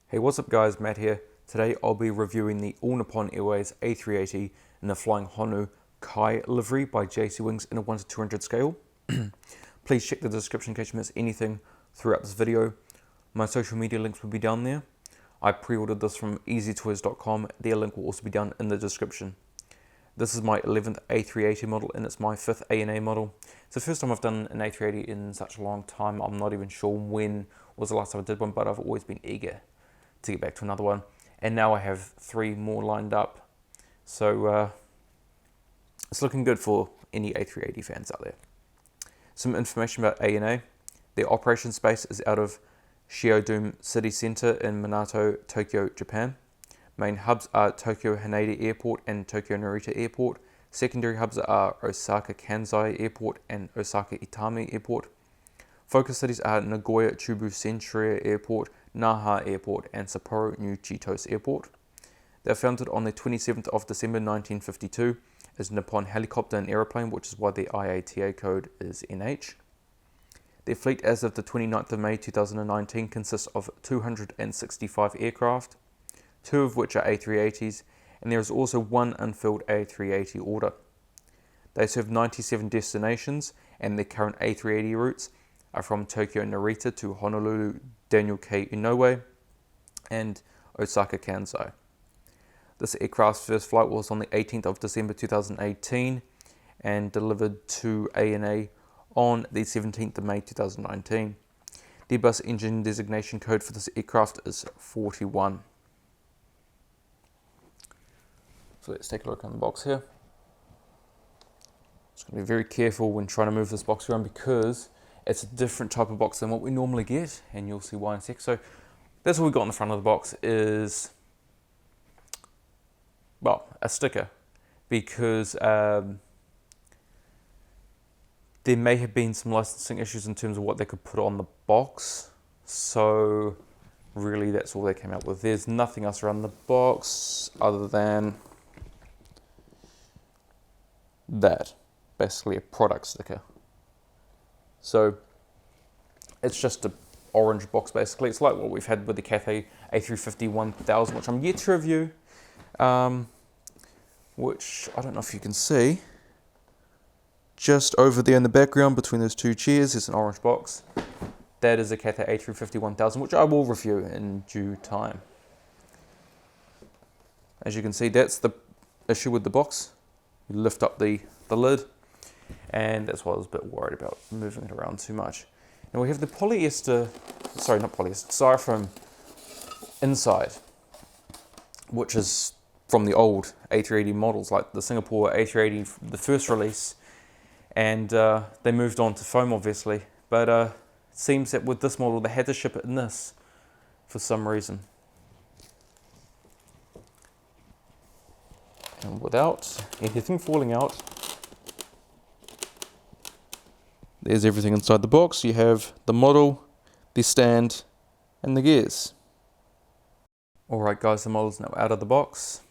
Hey, what's up guys, Matt here. Today I'll be reviewing the all Nippon Airways A380 in the Flying Honu Kai livery by JC Wings in a 1 to 200 scale. Please check the description in case you miss anything throughout this video. My social media links will be down there. I pre-ordered this from easytoys.com. Their link will also be down in the description. This is my 11th A380 model and it's my 5th ANA model. It's the first time I've done an A380 in such a long time. I'm not even sure when was the last time I did one, but I've always been eager to get back to another one. And now I have 3 more lined up. So it's looking good for any A380 fans out there. Some information about ANA. Their operation space is out of Shiodome City Center in Minato, Tokyo, Japan. Main hubs are Tokyo Haneda Airport and Tokyo Narita Airport. Secondary hubs are Osaka Kansai Airport and Osaka Itami Airport. Focus cities are Nagoya Chubu Centuria Airport, Naha Airport, and Sapporo New Chitos Airport. They were founded on the 27th of December 1952 as Nippon Helicopter and Aeroplane, which is why the IATA code is NH. Their fleet as of the 29th of May 2019 consists of 265 aircraft, 2 of which are A380s, and there is also 1 unfilled A380 order. They serve 97 destinations, and their current A380 routes are from Tokyo Narita to Honolulu Daniel K. Inoue and Osaka Kansai. This aircraft's first flight was on the 18th of December 2018 and delivered to ANA on the 17th of May 2019. The Airbus engine designation code for this aircraft is 41. So let's take a look on the box here. Just going to be very careful when trying to move this box around because it's a different type of box than what we normally get, and you'll see why in a sec. So that's what we got on the front of the box is, well, a sticker, because there may have been some licensing issues in terms of what they could put on the box. So really that's all they came out with. There's nothing else around the box other than that, basically a product sticker. So it's just an orange box basically. It's like what we've had with the Cathay A350-1000, which I'm yet to review, which I don't know if you can see. Just over there in the background between those 2 chairs is an orange box. That is a Cathay A350-1000, which I will review in due time. As you can see, that's the issue with the box. You lift up the lid, and that's why I was a bit worried about moving it around too much. Now we have the styrofoam inside, which is from the old A380 models, like the Singapore A380, the first release, and they moved on to foam obviously, but it seems that with this model they had to ship it in this for some reason. And without anything falling out, there's everything inside the box. You have the model, the stand, and the gears. Alright guys, the model's now out of the box.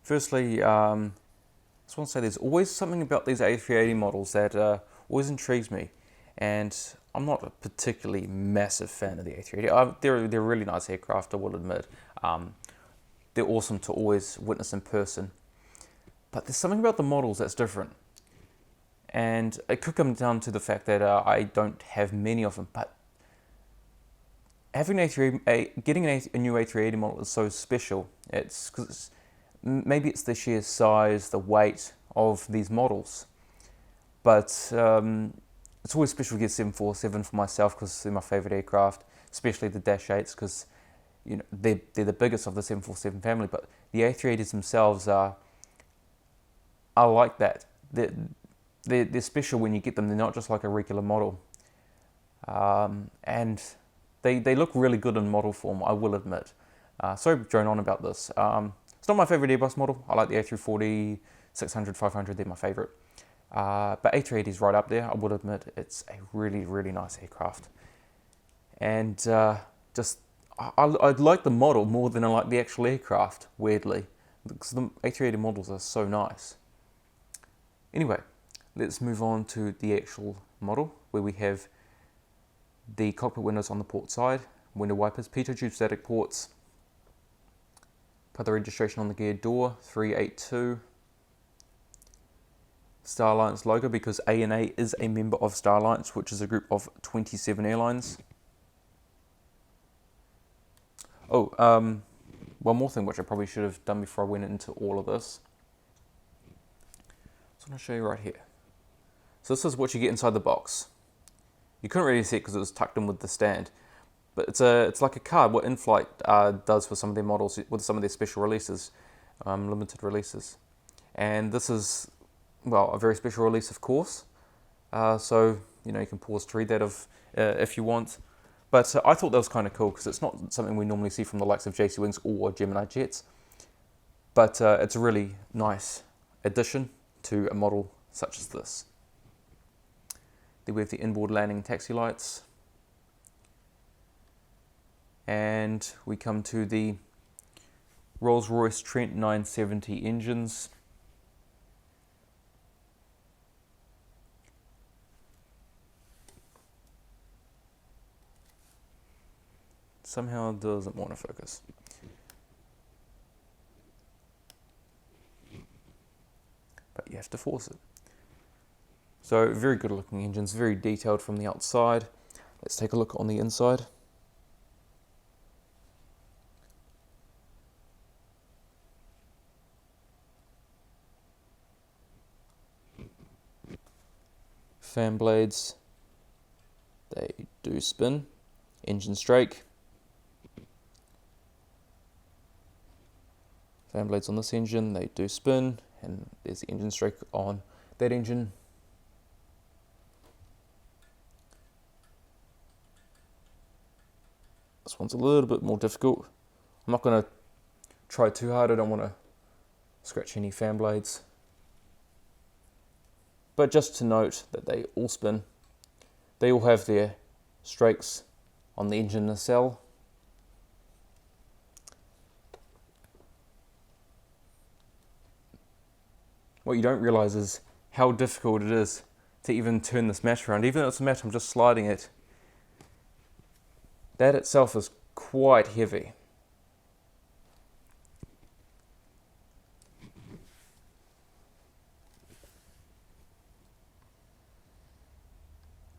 Firstly, I just want to say there's always something about these A380 models that always intrigues me. And I'm not a particularly massive fan of the A380. They're really nice aircraft, I will admit. They're awesome to always witness in person. But there's something about the models that's different. And it could come down to the fact that I don't have many of them, but having getting a new A380 model is so special. It's because maybe it's the sheer size, the weight of these models, but it's always special to get 747 for myself because they're my favorite aircraft, especially the Dash 8s because you know they're the biggest of the 747 family. But the A380s themselves are like that. They're special when you get them. They're not just like a regular model. And they look really good in model form, I will admit. Sorry to drone on about this. It's not my favorite Airbus model. I like the A340, 600, 500, they're my favorite. But A380 is right up there, I will admit. It's a really, really nice aircraft. And I like the model more than I like the actual aircraft, weirdly. Because the A380 models are so nice. Anyway, let's move on to the actual model, where we have the cockpit windows on the port side window wipers, pitot tube static ports, put the registration on the gear door, 382. Star Alliance logo, because ANA is a member of Star Alliance, which is a group of 27 airlines. Oh, one more thing which I probably should have done before I went into all of this. So I'm going to show you right here. So this is what you get inside the box. You couldn't really see it because it was tucked in with the stand. But it's like a card, what In-Flight does for some of their models, with some of their special releases, limited releases. And this is, well, a very special release, of course. So, you know, you can pause to read that if you want. But I thought that was kind of cool because it's not something we normally see from the likes of JC Wings or Gemini Jets. But it's a really nice addition to a model such as this. Then we have the inboard landing taxi lights. And we come to the Rolls-Royce Trent 970 engines. Somehow it doesn't want to focus. But you have to force it. So very good looking engines, very detailed from the outside. Let's take a look on the inside. Fan blades, they do spin. Engine strake. Fan blades on this engine, they do spin, and there's the engine strake on that engine. This one's a little bit more difficult. I'm not going to try too hard, I don't want to scratch any fan blades. But just to note that they all spin. They all have their strakes on the engine nacelle. What you don't realize is how difficult it is to even turn this mat around. Even though it's a mat, I'm just sliding it. That itself is quite heavy.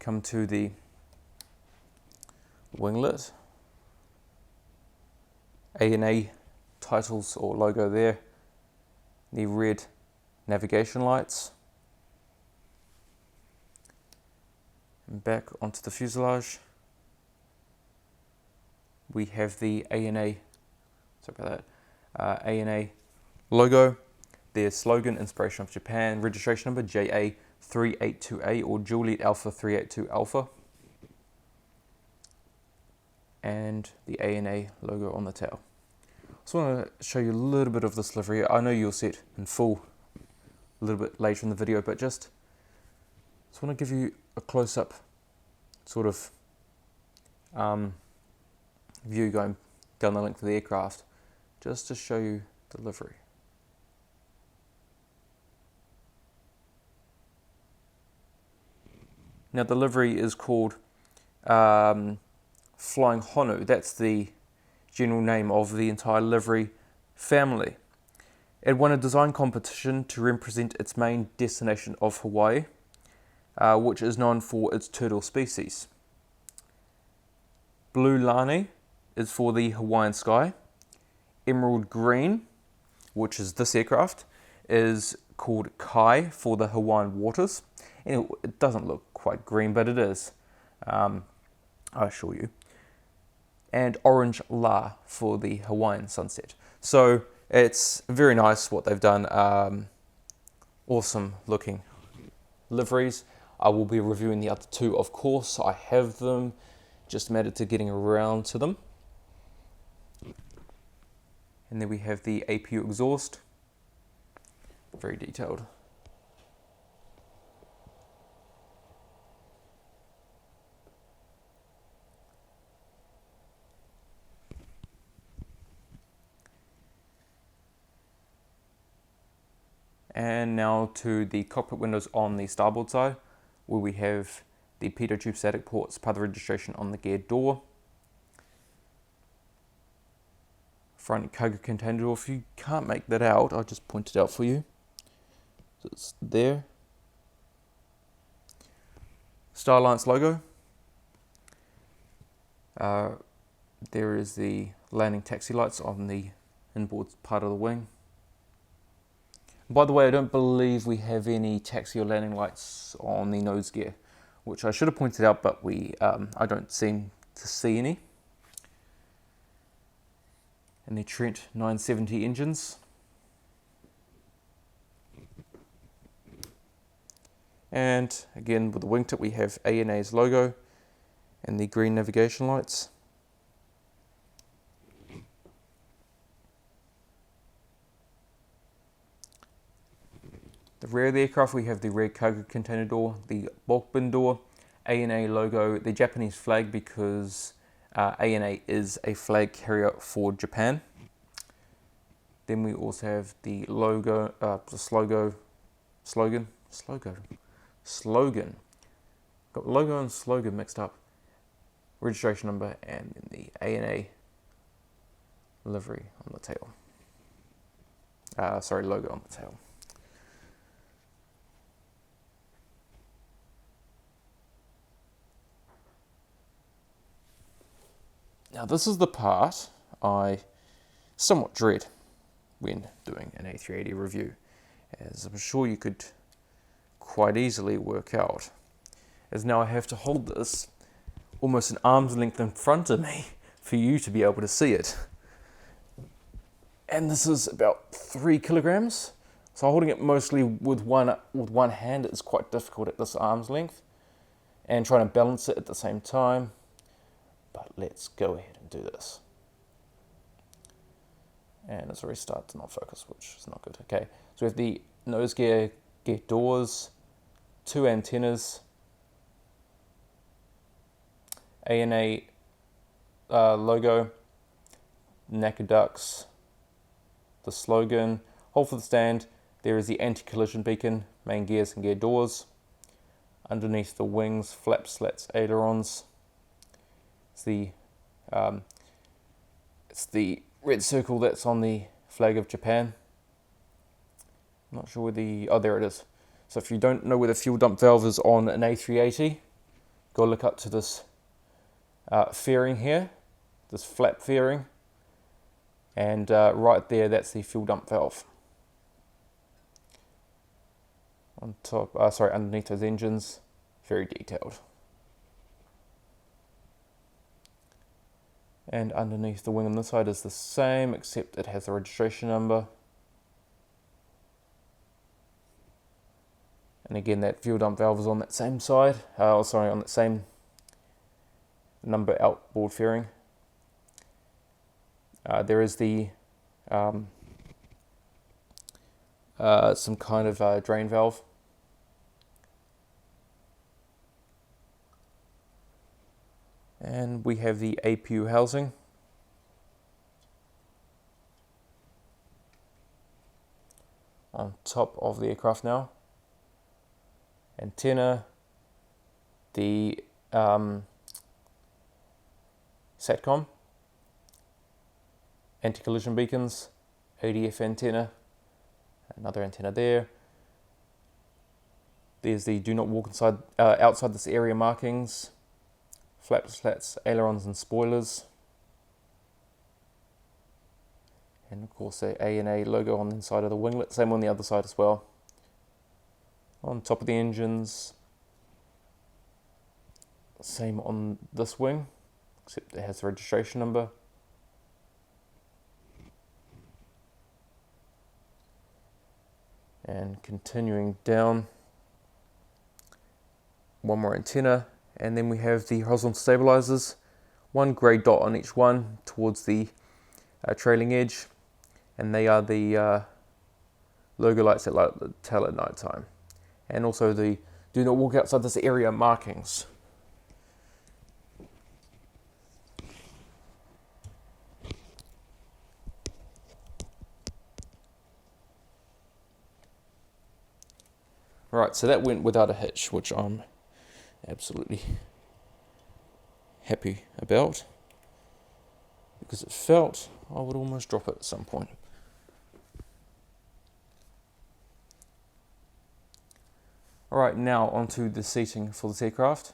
Come to the winglet. ANA titles or logo there. The red navigation lights. And back onto the fuselage. We have the ANA, sorry about that, ANA logo, their slogan, Inspiration of Japan, registration number JA382A or Juliet Alpha 382 Alpha, and the ANA logo on the tail. Just want to show you a little bit of this livery. I know you'll see it in full a little bit later in the video, but just want to give you a close-up sort of view going down the length of the aircraft, just to show you the livery. Now the livery is called Flying Honu. That's the general name of the entire livery family. It won a design competition to represent its main destination of Hawaii, which is known for its turtle species. Blue Lani is for the Hawaiian sky. Emerald green, which is this aircraft, is called Kai for the Hawaiian waters. And it doesn't look quite green, but it is, I assure you. And orange La for the Hawaiian sunset. So it's very nice what they've done. Awesome looking liveries. I will be reviewing the other two, of course. I have them, just a matter to getting around to them. And then we have the APU exhaust, very detailed. And now to the cockpit windows on the starboard side, where we have the pitot tube static ports, part of the registration on the gear door. front cargo container door. If you can't make that out, I'll just point it out for you. So it's there. Star Alliance logo. There is the landing taxi lights on the inboard part of the wing. By the way, I don't believe we have any taxi or landing lights on the nose gear, which I should have pointed out, but I don't seem to see any. And the Trent 970 engines. And again, with the wingtip, we have ANA's logo and the green navigation lights. The rear of the aircraft, we have the rear cargo container door, the bulk bin door, ANA logo, the Japanese flag, because ANA is a flag carrier for Japan. Then we also have the logo, slogan. Got logo and slogan mixed up. Registration number and then the ANA livery on the tail. Logo on the tail. Now this is the part I somewhat dread when doing an A380 review, as I'm sure you could quite easily work out, as now I have to hold this almost an arm's length in front of me for you to be able to see it. And this is about 3 kilograms, so holding it mostly with one hand is quite difficult at this arm's length, and trying to balance it at the same time. But let's go ahead and do this. And it's already started to not focus, which is not good. Okay, so we have the nose gear doors, 2 antennas, ANA logo, NACA ducts, the slogan, hold for the stand. There is the anti-collision beacon, main gears and gear doors. Underneath the wings, flaps, slats, ailerons. It's the red circle that's on the flag of Japan. I'm not sure where oh, there it is. So if you don't know where the fuel dump valve is on an A380, go look up to this fairing here, this flap fairing, and right there, that's the fuel dump valve. On top, underneath those engines, very detailed. And underneath the wing on this side is the same, except it has a registration number. And again, that fuel dump valve is on that same side, on that same number outboard fairing. There is the some kind of drain valve. And we have the APU housing. On top of the aircraft now. Antenna, the SATCOM, anti-collision beacons, ADF antenna, another antenna there. There's the do not walk outside this area markings, flaps, slats, ailerons and spoilers. And of course the ANA logo on the inside of the winglet, same on the other side as well. On top of the engines, same on this wing, except it has the registration number. And continuing down, one more antenna, and then we have the horizontal stabilizers, one grey dot on each one towards the trailing edge, and they are the logo lights that light the tail at night time. And also the do not walk outside this area markings. Right, so that went without a hitch, which I'm absolutely happy about, because it felt I would almost drop it at some point. Alright, now onto the seating for this aircraft.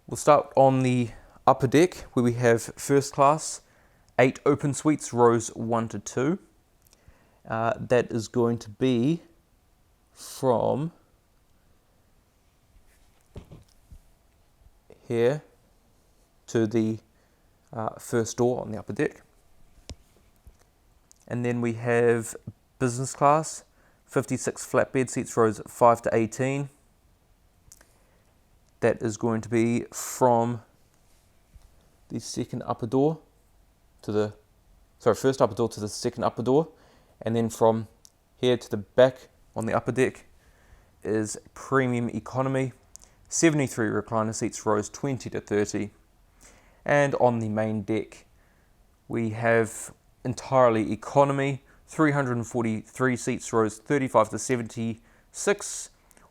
We'll start on the upper deck where we have first class, 8 open suites, rows 1 to 2. That is going to be from here to the first door on the upper deck. And then we have business class, 56 flatbed seats, rows 5 to 18. That is going to be from the second upper door to the, first upper door to the second upper door. And then from here to the back on the upper deck is premium economy, 73 recliner seats, rows 20 to 30. And on the main deck, we have entirely economy, 343 seats, rows 35 to 76,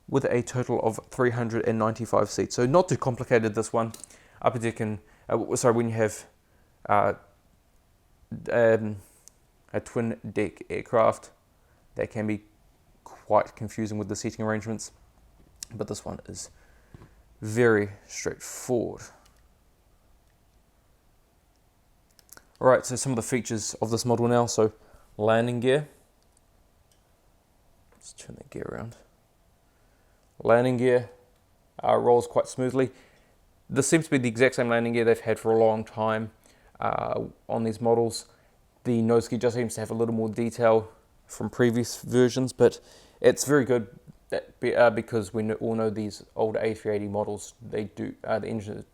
with a total of 395 seats. So not too complicated, this one. Upper deck and, when you have a twin deck aircraft, that can be quite confusing with the seating arrangements. But this one is very straightforward. Alright, so some of the features of this model now. So landing gear. Let's turn the gear around. Landing gear rolls quite smoothly. This seems to be the exact same landing gear they've had for a long time on these models. The nose gear just seems to have a little more detail from previous versions, but it's very good because we all know these older A380 models, they do the engine,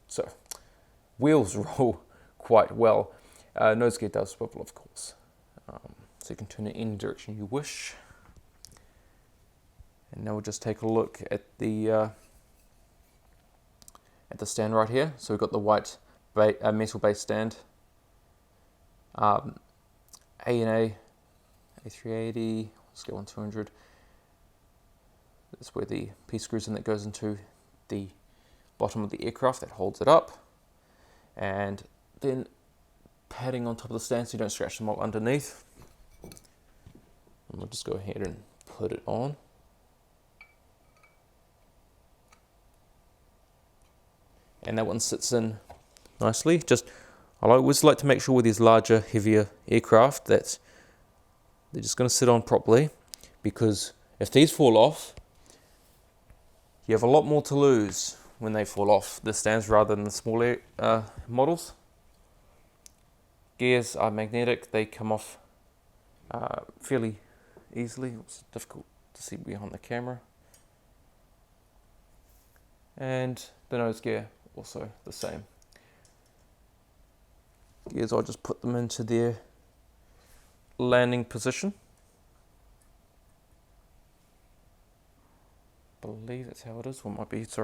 wheels roll quite well. Nose gear does swivel, of course, so you can turn it any direction you wish. And now we'll just take a look at the stand right here. So we've got the white metal base stand. A380, let's go on 200. That's where the piece screws in that goes into the bottom of the aircraft that holds it up. And then padding on top of the stand so you don't scratch them all underneath. And we'll just go ahead and put it on. And that one sits in nicely. I always like to make sure with these larger, heavier aircraft that they're just going to sit on properly, because if these fall off, you have a lot more to lose when they fall off the stands rather than the smaller models. Gears are magnetic, they come off fairly easily. It's difficult to see behind the camera. And the nose gear, also the same. Gears, I'll just put them into their landing position. I believe that's how it is, or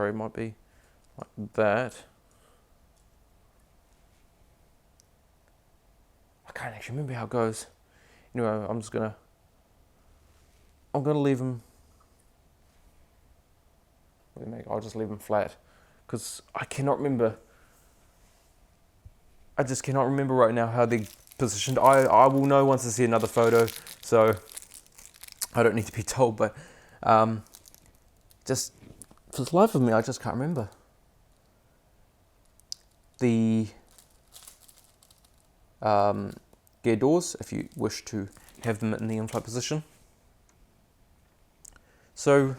it might be like that. I can't actually remember how it goes. Anyway, I'm gonna leave them. I'll just leave them flat, because I cannot remember. I just cannot remember right now how they're positioned. I will know once I see another photo, so I don't need to be told, but just for the life of me, I just can't remember. The gear doors, if you wish to have them in the in-flight position. So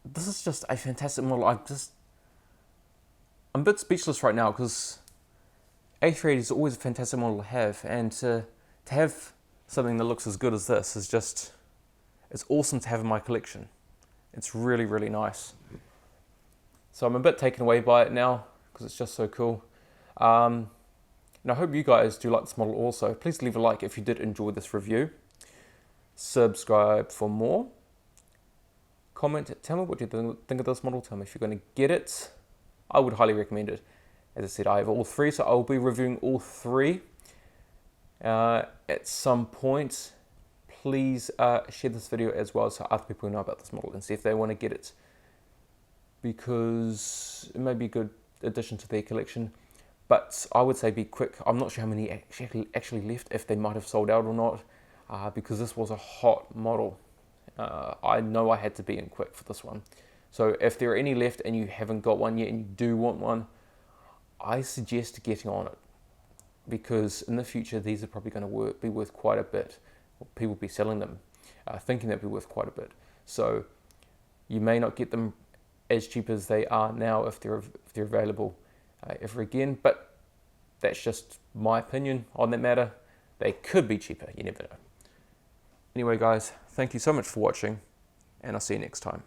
this is just a fantastic model. I'm a bit speechless right now, because A380 is always a fantastic model to have, and to have something that looks as good as this is just, it's awesome to have in my collection. It's really, really nice. So I'm a bit taken away by it now, because it's just so cool. And I hope you guys do like this model also. Please leave a like if you did enjoy this review. Subscribe for more. Comment, tell me what you think of this model. Tell me if you're going to get it. I would highly recommend it. As I said, I have all three, so I'll be reviewing all three at some point. please share this video as well so other people know about this model and see if they want to get it, because it may be a good addition to their collection. But I would say be quick. I'm not sure how many actually left, if they might have sold out or not, because this was a hot model. I know I had to be in quick for this one. So if there are any left and you haven't got one yet and you do want one, I suggest getting on it, because in the future these are probably going to be worth quite a bit. People will be selling them, thinking they'll be worth quite a bit. So you may not get them as cheap as they are now if they're available ever again, but that's just my opinion on that matter. They could be cheaper, you never know. Anyway guys, thank you so much for watching, and I'll see you next time.